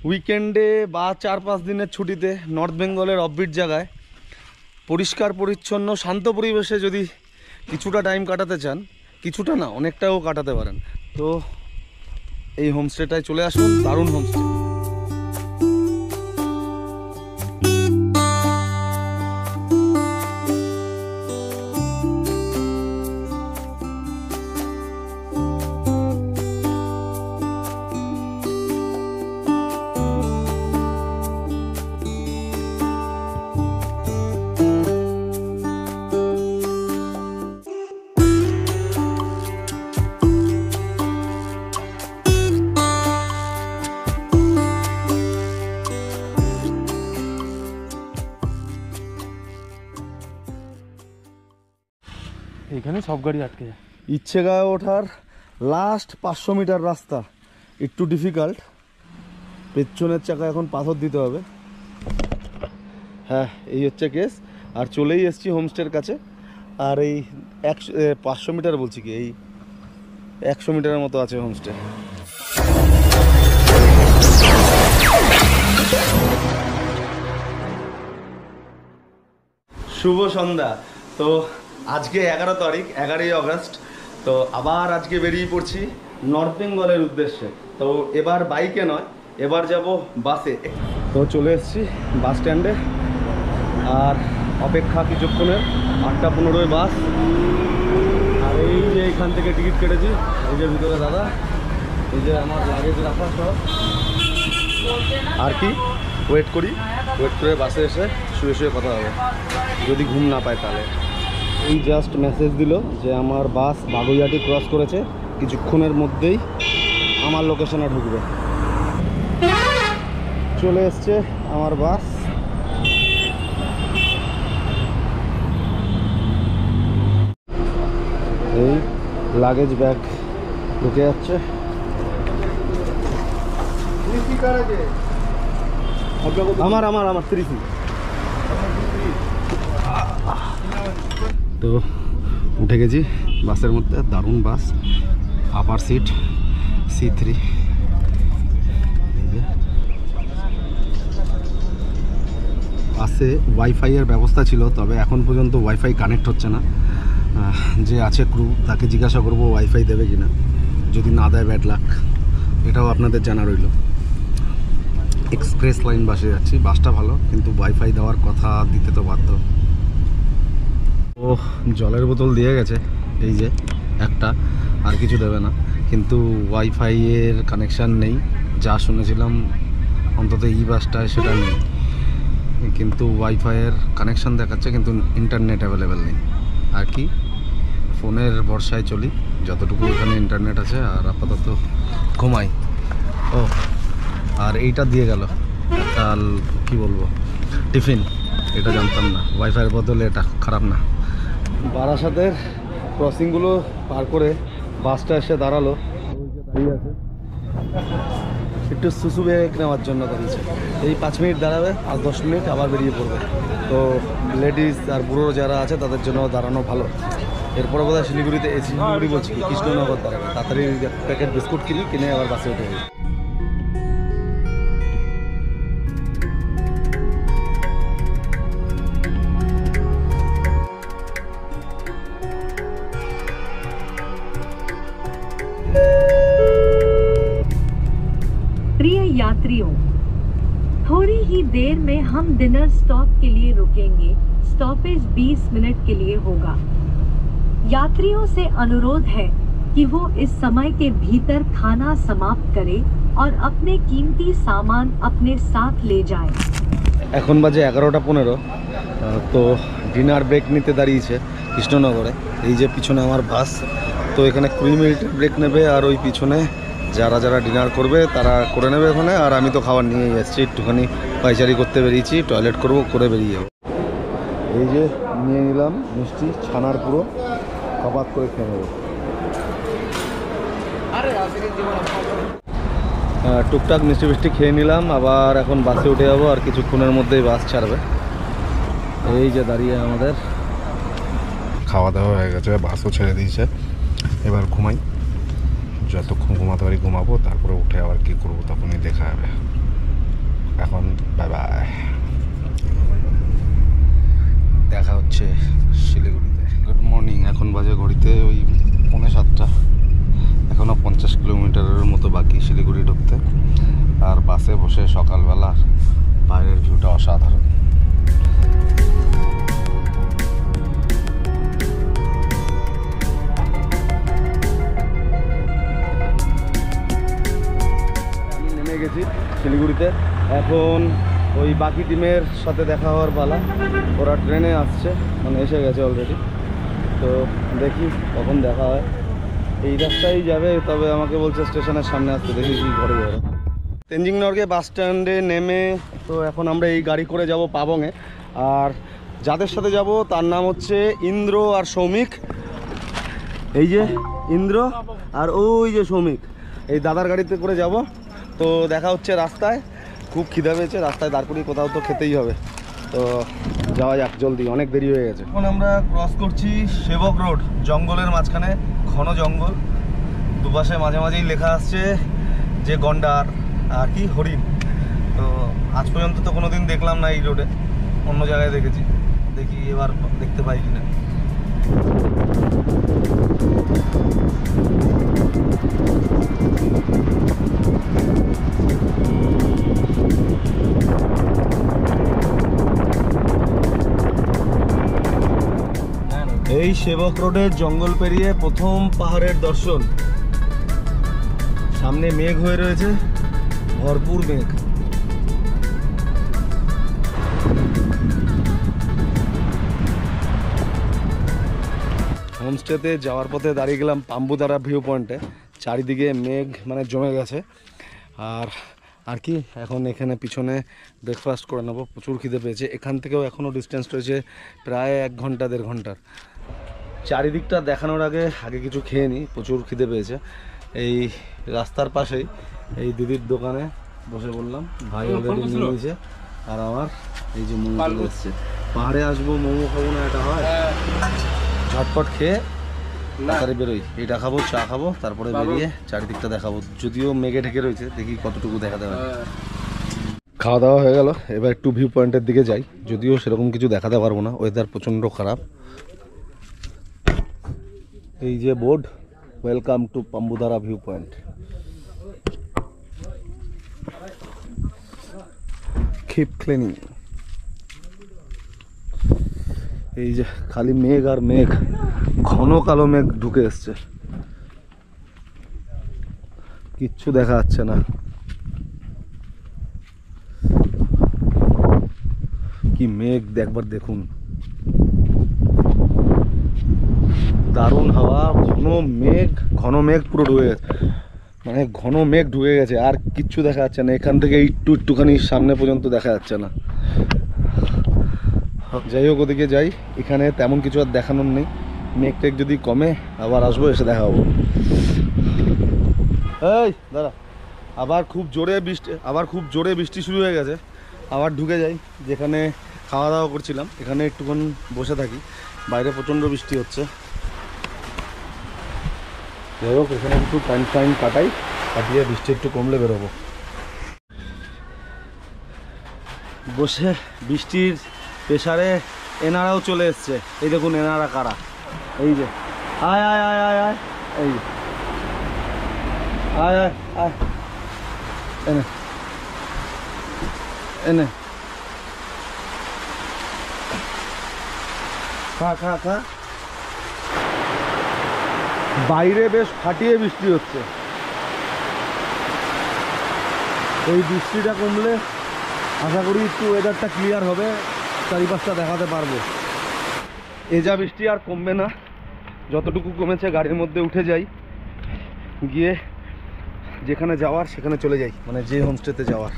উইকেন্ডে বা 4-5 দিনের ছুটিতে নর্থ বেঙ্গলের অফবিট জায়গায় পরিষ্কার পরিচ্ছন্ন শান্ত পরিবেশে যদি কিছুটা টাইম কাটাতে চান, কিছুটা না অনেকটাও কাটাতে পারেন, তো এই হোমস্টেটায় চলে আসুন। দারুণ হোমস্টে। এখানে সব গাড়ি আটকে যায়। ইচ্ছেগাঁও ওঠার লাস্ট 500 মিটার রাস্তা একটু ডিফিকাল্ট, পেছনের চাকা এখন পাথর দিতে হবে। হ্যাঁ, এই হচ্ছে কেস। আর চলেই এসছি হোমস্টের কাছে। আর এই 500 মিটার বলছি কি, এই 100 মিটারের মতো আছে হোমস্টে। শুভ সন্ধ্যা। তো আজকে 11 তারিখ, 11ই আগস্ট। তো আবার আজকে বেরিয়ে পড়ছি নর্থ বেঙ্গলের উদ্দেশ্যে। তো এবার বাইকে নয়, এবার যাব বাসে। তো চলে এসেছি বাস স্ট্যান্ডে, আর অপেক্ষা কিছুক্ষণের। 8:15 বাস। আর এই যে এইখান থেকে টিকিট কেটেছি, এই যে ভিতরে দাদা, এই যে আমার লাগেজ রাখা সব। আর কি ওয়েট করে বাসে এসে শুয়ে শুয়ে কথা হবে, যদি ঘুম না পায় তাহলে। এই জাস্ট মেসেজ দিল যে আমার বাস বাগুইয়াটি ক্রস করেছে, কিছুক্ষণের মধ্যেই আমার লোকেশনে ঢুকবে। চলে এসছে আমার বাস। এই লাগেজ ব্যাগ ঢুকে যাচ্ছে। আমার 30। তো উঠে গেছি বাসের মধ্যে, দারুণ বাস, আপার সিট C3। বাসে ওয়াইফাইয়ের ব্যবস্থা ছিল, তবে এখন পর্যন্ত ওয়াইফাই কানেক্ট হচ্ছে না। যে আছে ক্রু, তাকে জিজ্ঞাসা করবো ওয়াইফাই দেবে কিনা, যদি না দেয় ব্যাড লাক, এটাও আপনাদের জানা রইল। এক্সপ্রেস লাইন বাসে যাচ্ছি, বাসটা ভালো, কিন্তু ওয়াইফাই দেওয়ার কথা দিতে তো বাধ্য। ও জলের বোতল দিয়ে গেছে এই যে একটা, আর কিছু দেবে না, কিন্তু ওয়াইফাইয়ের কানেকশান নেই যা শুনেছিলাম, অন্তত এই বাসটায় সেটা নেই। কিন্তু ওয়াইফাইয়ের কানেকশান দেখাচ্ছে, কিন্তু ইন্টারনেট অ্যাভেলেবেল নেই। আর কি ফোনের ভরসায় চলি যতটুকু এখানে ইন্টারনেট আছে, আর আপাতত ঘুমাই। ও আর এইটা দিয়ে গেল একটা, কী বলবো, টিফিন। এটা জানতাম না, ওয়াইফাইয়ের বদলে এটা খারাপ না। বারাসাতের ক্রসিংগুলো পার করে বাসটা এসে দাঁড়ালো, দাঁড়িয়ে আছে একটু সুসু ব্যাগ নেওয়ার জন্য দাঁড়িয়েছে। এই 5 মিনিট দাঁড়াবে, আর 10 মিনিট আবার বেরিয়ে পড়বে। তো লেডিস আর বুড়ো যারা আছে তাদের জন্য দাঁড়ানো ভালো। এরপরে বোধহয় শিলিগুড়িতে, শিলিগুড়ি বলছি কি, কৃষ্ণনগর দাঁড়াবে। তাড়াতাড়ি প্যাকেট বিস্কুট কিনে আবার বাসে উঠে যাবে। प्रिय यात्रियों, थोड़ी ही देर में हम डिनर स्टॉप के लिए रुकेंगे। स्टॉपेज 20 मिनट के लिए होगा। यात्रियों से अनुरोध है कि वो इस समय के भीतर खाना समाप्त करें और अपने कीमती सामान अपने साथ ले जाएं। এখন বাজে 11:15। তো ডিনার ব্রেক নিতে দাঁড়িয়েছে কৃষ্ণনগরে। এই যে পিছনে আমার বাস, তো এখানে 20 মিনিটের ব্রেক নেবে, আর ওই পিছনে যারা যারা ডিনার করবে তারা করে নেবে ওখানে। আর আমি তো খাবার নিয়েই এসেছি, একটুখানি পাইচারি করতে বেরিয়েছি, টয়লেট করব, করে বেরিয়ে যাবো। এই যে নিয়ে নিলাম মিষ্টি, ছানার পুরো কাবাব করে খেয়ে নেবো। টুকটাক মিষ্টি মিষ্টি খেয়ে নিলাম, আবার এখন বাসে উঠে যাবো, আর কিছুক্ষণের মধ্যেই বাস ছাড়বে। এই যে দাঁড়িয়ে আমাদের খাওয়া দাওয়া হয়ে গেছে, বাসও ছেড়ে দিয়েছে। এবার ঘুমাই, যতক্ষণ ঘুমাতে পারি ঘুমাবো, তারপরে উঠে আবার কী করবো তখনই দেখা যাবে। যাচ্ছে শিলিগুড়িতে। গুড মর্নিং, এখন বাজে ঘড়িতে ওই 6:45। এখনও 50 কিলোমিটারের মতো বাকি শিলিগুড়ি ঢুকতে। আর বাসে বসে সকালবেলা বাইরের ভিউটা অসাধারণ। আমি নেমে গেছি শিলিগুড়িতে। এখন ওই বাকি টিমের সাথে দেখা হওয়ার পালা। ওরা ট্রেনে আসছে, মানে এসে গেছে অলরেডি। তো দেখি কখন দেখা হয়। এই রাস্তায় যাবে, তবে আমাকে বলছে স্টেশনের সামনে আসতে। দেখি কি ঘরে যাবে। তেনজিং নর্গে বাস স্ট্যান্ডে নেমে তো এখন আমরা এই গাড়ি করে যাব পাবংয়ে। আর যাদের সাথে যাব তার নাম হচ্ছে ইন্দ্র আর সৌমিক। এই যে ইন্দ্র আর ওই যে সৌমিক, এই দাদার গাড়িতে করে যাব। তো দেখা হচ্ছে রাস্তায়। খুব খিদে পেয়েছে, রাস্তায় দাঁড় করিয়ে কোথাও তো খেতেই হবে। তো যাওয়া যাক জলদি, অনেক দেরি হয়ে গেছে। এখন আমরা ক্রস করছি সেবক রোড, জঙ্গলের মাঝখানে, ঘন জঙ্গল। দুপাশে মাঝে মাঝেই লেখা আসছে যে গন্ডার আর কি হরিণ। তো আজ পর্যন্ত তো কোনোদিন দেখলাম না এই রোডে, অন্য জায়গায় দেখেছি। দেখি এবার দেখতে পাই কিনা। এই সেবক রোডের জঙ্গল পেরিয়ে প্রথম পাহাড়ের দর্শন। সামনে মেঘ হয়ে রয়েছে, ভরপুর মেঘ। হোমস্টেতে যাওয়ার পথে দাঁড়িয়ে গেলাম পাম্বুদারা ভিউ পয়েন্টে। চারিদিকে মেঘ মানে জমে গেছে। আর কি এখন এখানে পিছনে ব্রেকফাস্ট করে নেবো। প্রচুর খিদে পেয়েছে। এখান থেকেও এখনও ডিস্টেন্স রয়েছে প্রায় 1 ঘন্টা 1.5 ঘন্টার। চারিদিকটা দেখানোর আগে কিছু খেয়ে নিই, প্রচুর খিদে পেয়েছে। এই রাস্তার পাশেই এই দিদির দোকানে বসে বললাম, ভাই অলরেডি নিয়ে নিয়েছে। আর আমার এই যে মোমো চলে এসছে। পাহাড়ে আসবো, মোমো খাবো না এটা হয়? ঝটপট খেয়ে তাড়াতাড়ি বেরোই। এটা খাবো, চা খাবো, তারপরে বেরিয়ে চারিদিকটা দেখাবো। যদিও মেঘে ঢেকে রয়েছে, দেখি কতটুকু দেখাতে পারে। খাওয়া দাওয়া হয়ে গেল, এবার একটু ভিউ পয়েন্টের দিকে যাই। যদিও সেরকম কিছু দেখাতে পারবো না, ওয়েদার প্রচণ্ড খারাপ। এই যে board, welcome to Pambudara view point. Keep cleaning. এই যে খালি মেঘ আর মেঘ, ঘন কালো মেঘ ঢুকে এসছে, কিচ্ছু দেখা যাচ্ছে না। কি মেঘ একবার দেখুন, দারুণ হাওয়া। ঘন মেঘ পুরো ঢুকে গেছে, মানে ঘন মেঘ ঢুকে গেছে। আর কিচ্ছু দেখা যাচ্ছে না, এখান থেকে একটুখানি সামনে পর্যন্ত দেখা যাচ্ছে না। যাই হোক, ওদিকে যাই। এখানে তেমন কিছু আর দেখানোর নেই। মেঘ টেঘ যদি কমে আবার আসবো, এসে দেখা হবো। এই দাদা, আবার খুব জোরে বৃষ্টি শুরু হয়ে গেছে। আবার ঢুকে যাই যেখানে খাওয়া দাওয়া করছিলাম, এখানে একটুক্ষণ বসে থাকি। বাইরে প্রচণ্ড বৃষ্টি হচ্ছে। যাই হোক, এখানে একটু টাইম কাটিয়ে বৃষ্টি একটু কমলে বেরোবো। বসে বৃষ্টির প্রেসারে এনারাও চলে এসছে। এই দেখুন এনারা কারা, এই যে আয় আয় আয় আয় আয়, এই আয় আয় আয়, এনে এনে খা। বাইরে বেশ ফাটিয়ে বৃষ্টি হচ্ছে। এই বৃষ্টিটা কমলে আশা করি একটু ওয়েদারটা ক্লিয়ার হবে, চারিপাশটা দেখাতে পারবো। যা বৃষ্টি আর কমবে না। যতটুকু কমেছে গাড়ির মধ্যে উঠে যাই, গিয়ে যেখানে যাওয়ার সেখানে চলে যাই, মানে যে হোমস্টেতে যাওয়ার।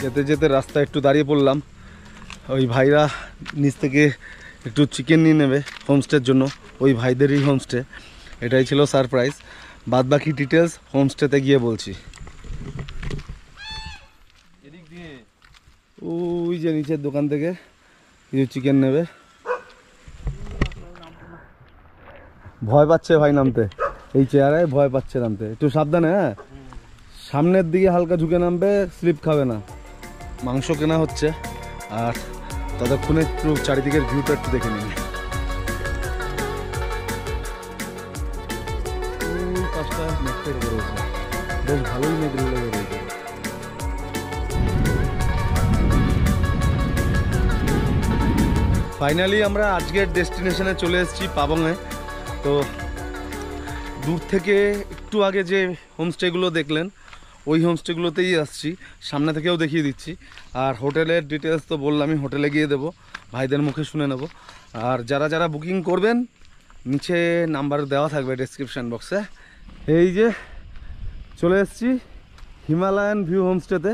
যেতে যেতে রাস্তায় একটু দাঁড়িয়ে পড়লাম। ওই ভাইরা নিচ থেকে একটু চিকেন নিয়ে নেবে হোমস্টের জন্য, ওই ভাইদেরই হোমস্টে। এটাই ছিল সারপ্রাইজ। বাদ বাকি ডিটেলস হোমস্টেতে গিয়ে বলছি। ওই যে নিচের দোকান থেকে কিছু চিকেন নেবে। ভয় পাচ্ছে ভাই নামতে, এই চেয়ারে ভয় পাচ্ছে নামতে, একটু সাবধানে। হ্যাঁ, সামনের দিকে হালকা ঝুঁকে নামবে, স্লিপ খাবে না। মাংস কেনা হচ্ছে আর ততক্ষণে একটু চারিদিকের ভিউটা একটু দেখে নিন। ওই পাশটা মেঘটা রয়েছে, বেশ ভালোই মেঘ লেগে রয়েছে। ফাইনালি আমরা আজকের ডেস্টিনেশনে চলে এসেছি পাবংয়ে। তো দূর থেকে একটু আগে যে হোমস্টেগুলো দেখলেন ওই হোমস্টেগুলোতেই আসছি, সামনে থেকেও দেখিয়ে দিচ্ছি। আর হোটেলের ডিটেলস তো বললামই, হোটেলে গিয়ে দেবো, ভাইদের মুখে শুনে নেব। আর যারা যারা বুকিং করবেন নিচে নাম্বার দেওয়া থাকবে ডেসক্রিপশান বক্সে। এই যে চলে এসেছি হিমালয়ান ভিউ হোমস্টেতে।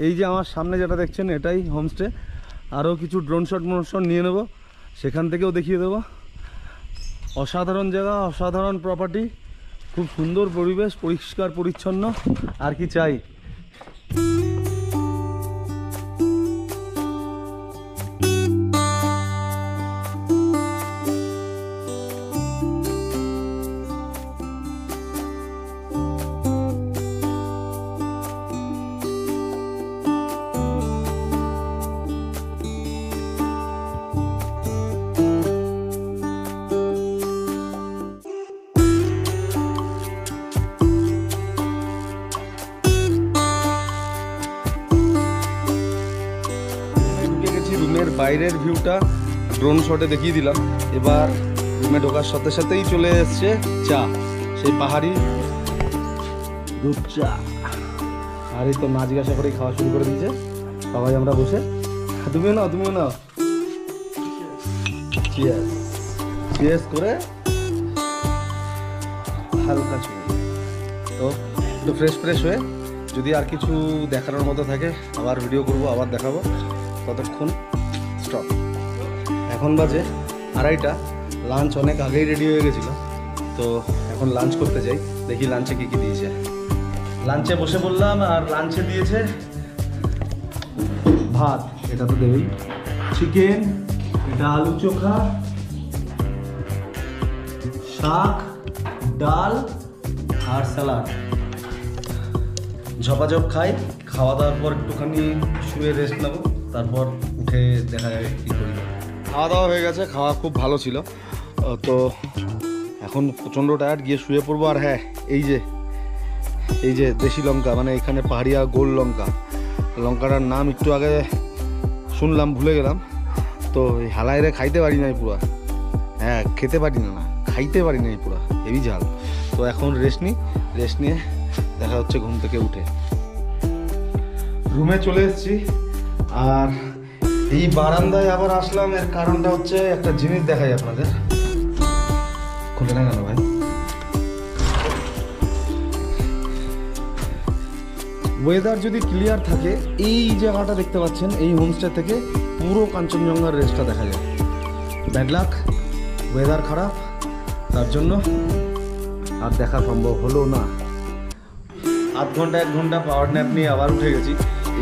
এই যে আমার সামনে যেটা দেখছেন এটাই হোমস্টে। আরও কিছু ড্রোন শট নিয়ে নেব, সেখান থেকেও দেখিয়ে দেবো। অসাধারণ জায়গা, অসাধারণ প্রপার্টি, খুব সুন্দর পরিবেশ, পরিষ্কার পরিচ্ছন্ন, আর কি চাই। রুমের বাইরের ভিউটা ড্রোন শটে দেখিয়ে দিলাম। এবার রুমে ঢোকার সাথে সাথেই চলে এসছে চা, সেই পাহাড়ি দুধ চা। আর এই তো না জিজ্ঞাসা করেই খাওয়া শুরু করে দিয়েছে সবাই। আমরা বসে, তুমিও নাও, তুমিও নাও, চিয়ার্স চিয়ার্স করে হালকা চুমুক। তো একটু ফ্রেশ হয়ে যদি আর কিছু দেখানোর মতো থাকে আবার ভিডিও করব, আবার দেখাবো। ততক্ষণ স্টপ। এখন বাজে 2:30, লাঞ্চ অনেক আগেই রেডি হয়ে গেছিলো। তো এখন লাঞ্চ করতে যাই, দেখি লাঞ্চে কী কী দিয়েছে। লাঞ্চে বসে বললাম, আর লাঞ্চে দিয়েছে ভাত, এটা তো দেবেই, চিকেন, এটা আলু চোখা, শাক, ডাল আর স্যালাড। ঝপাঝপ খাই, খাওয়া দাওয়ার পর একটুখানি শুয়ে রেস্ট নেবো, তারপর উঠে দেখা যাবে কী করি। খাওয়া দাওয়া হয়ে গেছে, খাওয়া খুব ভালো ছিল। তো এখন প্রচণ্ড টায়ার্ড, গিয়ে শুয়ে পড়বো। আর হ্যাঁ, এই যে দেশি লঙ্কা, মানে এখানে পাহাড়িয়া গোল লঙ্কা, লঙ্কাটার নাম একটু আগে শুনলাম, ভুলে গেলাম। তো এই হালাইরে খাইতে পারি নাই পুরা, হ্যাঁ খেতে পারি না, খাইতে পারি নাই পুরা, হেভি ঝাল। তো এখন রেস্ট নিয়ে দেখা হচ্ছে ঘুম থেকে উঠে। রুমে চলে এসেছি, আর এই বারান্দায় আবার আসলাম। এর কারণটা হচ্ছে একটা জিনিস দেখাই আপনাদের। খুলে না কেন ভাই? ওয়েদার যদি ক্লিয়ার থাকে, এই জায়গাটা দেখতে পাচ্ছেন, এই হোমস্টে থেকে পুরো কাঞ্চনজঙ্ঘার রেসটা দেখা যায়। ব্যাড লাক, ওয়েদার খারাপ, তার জন্য আর দেখা সম্ভব হলো না। আধ ঘন্টা 1 ঘন্টা পাওয়ার ন্যাপ নিয়ে আবার উঠে গেছি।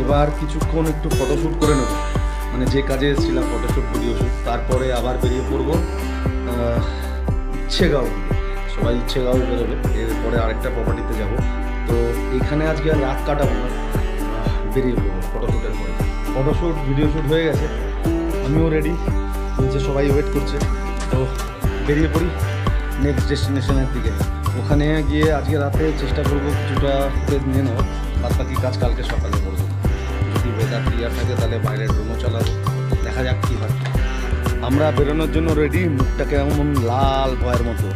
এবার কিছুক্ষণ একটু ফটোশ্যুট করে নেব, মানে যে কাজে এসেছিলাম ফটোশ্যুট, ভিডিও শ্যুট। তারপরে আবার বেরিয়ে পড়বো ইচ্ছেগাঁও। সবাই ইচ্ছেগাঁও বেরোবে, এরপরে আরেকটা প্রপার্টিতে যাব। তো এখানে আজকে আর রাত কাটাবো না, বেরিয়ে পড়বো ফটোশ্যুটের পরে। ফটোশ্যুট, ভিডিও শ্যুট হয়ে গেছে, আমিও রেডি, নিচে সবাই ওয়েট করছে। তো বেরিয়ে পড়ি নেক্সট ডেস্টিনেশনের দিকে। ওখানে গিয়ে আজকে রাতে চেষ্টা করবো কিছুটা নিয়ে নেওয়া, বাদ বাকি কাজ কালকে সকালে করবো। যদি ওয়েদার ক্লিয়ার থাকে তাহলে বাইরের রুমও চালাবো, দেখা যাক কী হয়। আমরা বেরোনোর জন্য রেডি, মুখটা কেমন লাল ভয়ের মতো,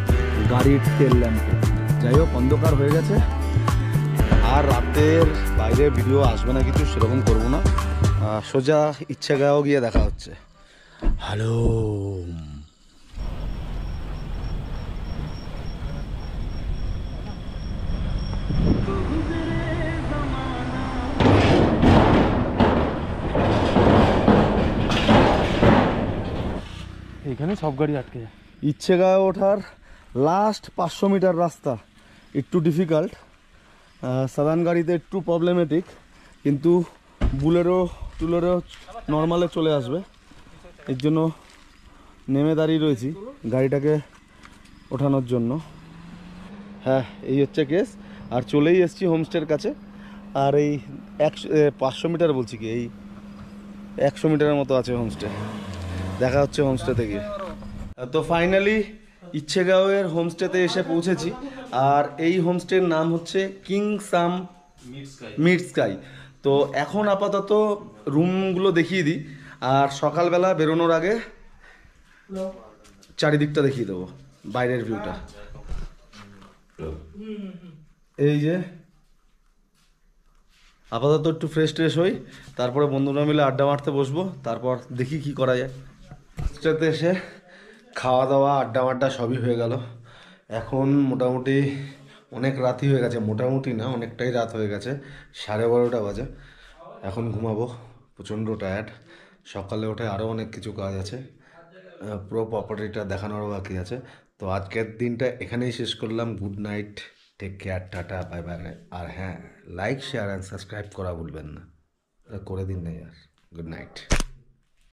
গাড়ির তেল ল্যাম্পে। যাই হোক, অন্ধকার হয়ে গেছে, আর রাতের বাইরে ভিডিও আসবে না, কিছু সেরকম করবো না। সোজা ইচ্ছেগাঁও গিয়ে দেখা হচ্ছে। হ্যালো, এখানে সব গাড়ি আটকে যায়। ইচ্ছেগাঁও ওঠার লাস্ট 500 মিটার রাস্তা একটু ডিফিকাল্ট, সাধারণ গাড়িতে একটু প্রবলেমেটিক, কিন্তু বুলেরো এক্সপ্লোরেও নর্মালে চলে আসবে, এর জন্য নেমে দাঁড়িয়ে রয়েছি গাড়িটাকে ওঠানোর জন্য। হ্যাঁ, এই হচ্ছে কেস। আর চলেই এসেছি হোমস্টের কাছে। আর এই 500 মিটার বলছি কি, এই 100 মিটারের মতো আছে হোমস্টে। দেখা হচ্ছে হোমস্টেতে গিয়ে। তো ফাইনালি ইচ্ছেগাঁওয়ের হোমস্টেতে এসে পৌঁছেছি। আর এই হোমস্টের নাম হচ্ছে কিং সাম মিড স্কাই। তো এখন আপাতত রুমগুলো দেখিয়ে দিই, আর সকালবেলা বেরোনোর আগে চারিদিকটা দেখিয়ে দেবো, বাইরের ভিউটা। এই যে আপাতত একটু ফ্রেশ ট্রেশ হই, তারপরে বন্ধুরা মিলে আড্ডা মারতে বসবো, তারপর দেখি কি করা যায়। হোমস্টেতে এসে খাওয়া দাওয়া আড্ডা মাড্ডা সবই হয়ে গেল। এখন মোটামুটি অনেক রাতই হয়ে গেছে, মোটামুটি না অনেকটাই রাত হয়ে গেছে, 12:30 বাজে। এখন ঘুমাবো, প্রচণ্ড টায়ার্ড। সকালে উঠে আরও অনেক কিছু কাজ আছে, পুরো প্রপার্টিটা দেখানোরও বাকি আছে। তো আজকের দিনটা এখানেই শেষ করলাম। Good night, take care, tata, bye bye. আর হ্যাঁ, লাইক শেয়ার অ্যান্ড সাবস্ক্রাইব করা ভুলবেন না, করে দিন না ইয়ার। Good night.